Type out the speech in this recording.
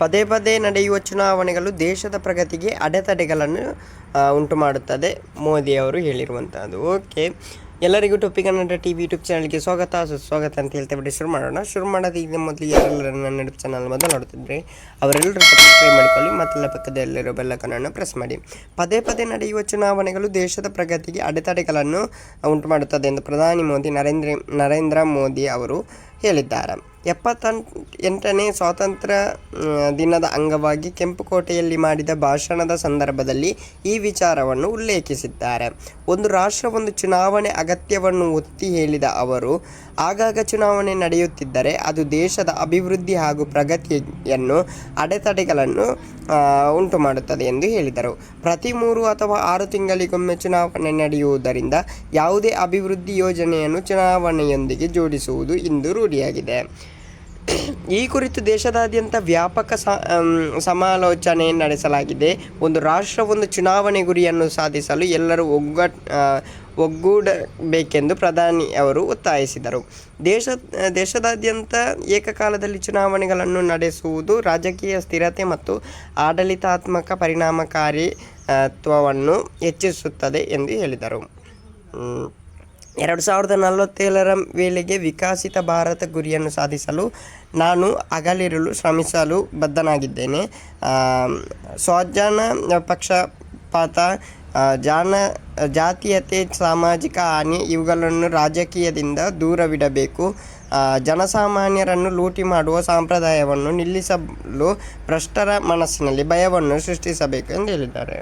ಪದೇ ಪದೇ ನಡೆಯುವ ಚುನಾವಣೆಗಳು ದೇಶದ ಪ್ರಗತಿಗೆ ಅಡೆತಡೆಗಳನ್ನು ಉಂಟು ಮಾಡುತ್ತದೆ, ಮೋದಿಯವರು ಹೇಳಿರುವಂಥದ್ದು. ಓಕೆ, ಎಲ್ಲರಿಗೂ ಟೊಪಿಕ್ ಕನ್ನಡ ಟಿ ವಿ ಯೂಟ್ಯೂಬ್ ಚಾನಲ್ಗೆ ಸುಸ್ವಾಗತ ಅಂತ ಹೇಳ್ತೇವೆ. ಶುರು ಮಾಡೋದಕ್ಕಿಂತ ಮೊದಲು ಯಾರೆಲ್ಲರೂ ನನ್ನ ಯೂಟ್ಯೂಬ್ ಚಾನಲ್ ಮೊದಲು ನೋಡ್ತಿದ್ರೆ ಅವರೆಲ್ಲರೂ ಸಬ್ಸ್ಕ್ರೈಬ್ ಮಾಡಿಕೊಳ್ಳಿ, ಮತ್ತೆಲ್ಲ ಪಕ್ಕದಲ್ಲಿರೋ ಬೆಲ್ಲೈಕನ್ ಪ್ರೆಸ್ ಮಾಡಿ. ಪದೇ ಪದೇ ನಡೆಯುವ ಚುನಾವಣೆಗಳು ದೇಶದ ಪ್ರಗತಿಗೆ ಅಡೆತಡೆಗಳನ್ನು ಉಂಟು ಮಾಡುತ್ತದೆ ಎಂದು ಪ್ರಧಾನಿ ನರೇಂದ್ರ ಮೋದಿ ಅವರು ಹೇಳಿದ್ದಾರೆ. 78ನೇ ಸ್ವಾತಂತ್ರ್ಯ ದಿನದ ಅಂಗವಾಗಿ ಕೆಂಪುಕೋಟೆಯಲ್ಲಿ ಮಾಡಿದ ಭಾಷಣದ ಸಂದರ್ಭದಲ್ಲಿ ಈ ವಿಚಾರವನ್ನು ಉಲ್ಲೇಖಿಸಿದ್ದಾರೆ. ಒಂದು ರಾಷ್ಟ್ರ ಒಂದು ಚುನಾವಣೆ ಅಗತ್ಯವನ್ನು ಒತ್ತಿ ಹೇಳಿದ ಅವರು, ಆಗಾಗ ಚುನಾವಣೆ ನಡೆಯುತ್ತಿದ್ದರೆ ಅದು ದೇಶದ ಅಭಿವೃದ್ಧಿ ಹಾಗೂ ಪ್ರಗತಿಯನ್ನು ಅಡೆತಡೆಗಳನ್ನು ಉಂಟು ಮಾಡುತ್ತದೆ ಎಂದು ಹೇಳಿದರು. ಪ್ರತಿ 3 ಅಥವಾ 6 ತಿಂಗಳಿಗೊಮ್ಮೆ ಚುನಾವಣೆ ನಡೆಯುವುದರಿಂದ ಯಾವುದೇ ಅಭಿವೃದ್ಧಿ ಯೋಜನೆಯನ್ನು ಚುನಾವಣೆಯೊಂದಿಗೆ ಜೋಡಿಸುವುದು ಇಂದು ರೂಢಿಯಾಗಿದೆ. ಈ ಕುರಿತು ದೇಶದಾದ್ಯಂತ ವ್ಯಾಪಕ ಸಮಾಲೋಚನೆ ನಡೆಸಲಾಗಿದೆ. ಒಂದು ರಾಷ್ಟ್ರ ಒಂದು ಚುನಾವಣೆ ಗುರಿಯನ್ನು ಸಾಧಿಸಲು ಎಲ್ಲರೂ ಒಗ್ಗೂಡಬೇಕೆಂದು ಪ್ರಧಾನಿ ಅವರು ಒತ್ತಾಯಿಸಿದರು. ದೇಶದಾದ್ಯಂತ ಏಕಕಾಲದಲ್ಲಿ ಚುನಾವಣೆಗಳನ್ನು ನಡೆಸುವುದು ರಾಜಕೀಯ ಸ್ಥಿರತೆ ಮತ್ತು ಆಡಳಿತಾತ್ಮಕ ಪರಿಣಾಮಕಾರಿತ್ವವನ್ನು ಹೆಚ್ಚಿಸುತ್ತದೆ ಎಂದು ಹೇಳಿದರು. 2047ರ ವೇಳೆಗೆ ವಿಕಸಿತ ಭಾರತ ಗುರಿಯನ್ನು ಸಾಧಿಸಲು ನಾನು ಹಗಲಿರುಳು ಶ್ರಮಿಸಲು ಬದ್ಧನಾಗಿದ್ದೇನೆ. ಸ್ವಜನ ಪಕ್ಷಪಾತ, ಜಾತೀಯತೆ, ಸಾಮಾಜಿಕ ಹಾನಿ ಇವುಗಳನ್ನು ರಾಜಕೀಯದಿಂದ ದೂರವಿಡಬೇಕು. ಜನಸಾಮಾನ್ಯರನ್ನು ಲೂಟಿ ಮಾಡುವ ಸಂಪ್ರದಾಯವನ್ನು ನಿಲ್ಲಿಸಲು ಭ್ರಷ್ಟರ ಮನಸ್ಸಿನಲ್ಲಿ ಭಯವನ್ನು ಸೃಷ್ಟಿಸಬೇಕು ಎಂದು ಹೇಳಿದ್ದಾರೆ.